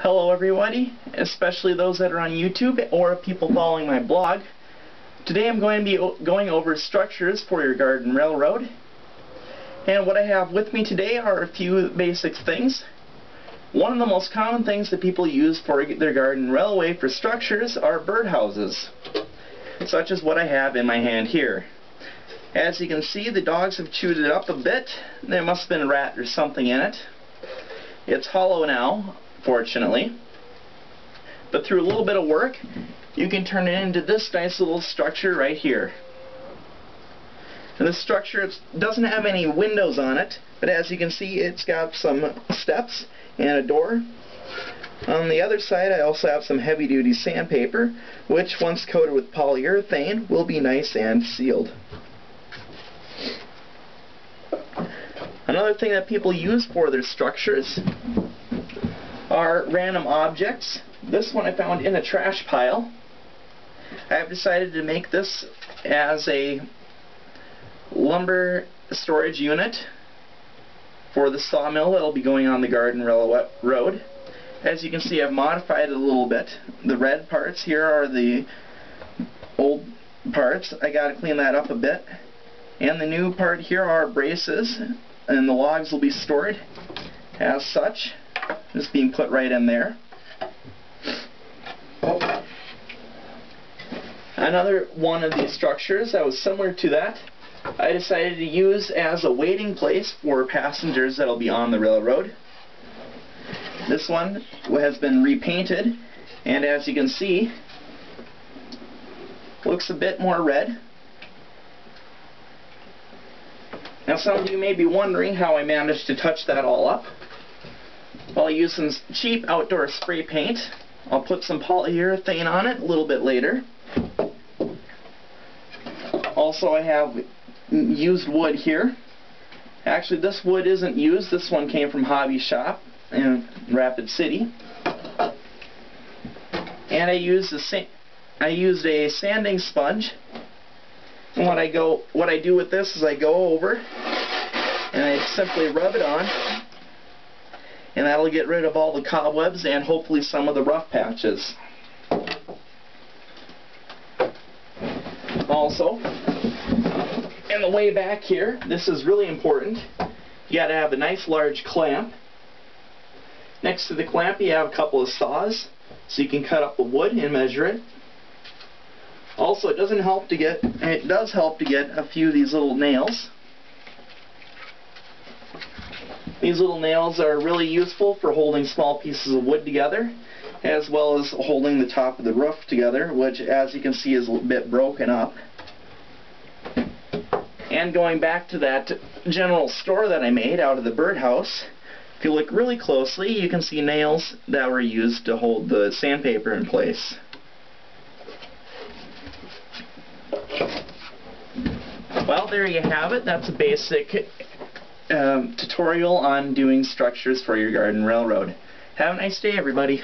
Hello everybody, especially those that are on YouTube or people following my blog. Today I'm going to be going over structures for your garden railroad. And what I have with me today are a few basic things. One of the most common things that people use for their garden railway for structures are birdhouses, such as what I have in my hand here. As you can see, the dogs have chewed it up a bit. There must have been a rat or something in it. It's hollow now, fortunately, but through a little bit of work you can turn it into this nice little structure right here. And this structure doesn't have any windows on it, but as you can see, it's got some steps and a door. On the other side I also have some heavy-duty sandpaper, which once coated with polyurethane will be nice and sealed. Another thing that people use for their structures are random objects. This one I found in a trash pile. I have decided to make this as a lumber storage unit for the sawmill that will be going on the garden railroad. As you can see, I've modified it a little bit. The red parts here are the old parts. I got to clean that up a bit. And the new part here are braces, and the logs will be stored as such, just being put right in there. Another one of these structures that was similar to that, I decided to use as a waiting place for passengers that will be on the railroad. This one has been repainted, and as you can see, looks a bit more red. Now some of you may be wondering how I managed to touch that all up. Well, I used some cheap outdoor spray paint. I'll put some polyurethane on it a little bit later. Also, I have used wood here. Actually, this wood isn't used. This one came from Hobby Shop in Rapid City. And I used a sanding sponge. And what I do with this is I go over and I simply rub it on, and that'll get rid of all the cobwebs and hopefully some of the rough patches. Also, in the way back here, this is really important. You got to have a nice large clamp. Next to the clamp you have a couple of saws so you can cut up the wood and measure it. Also, it does help to get a few of these little nails. These little nails are really useful for holding small pieces of wood together, as well as holding the top of the roof together, which, as you can see, is a bit broken up. And going back to that general store that I made out of the birdhouse, if you look really closely, you can see nails that were used to hold the sandpaper in place. Well, there you have it. That's a basic tutorial on doing structures for your garden railroad. Have a nice day, everybody.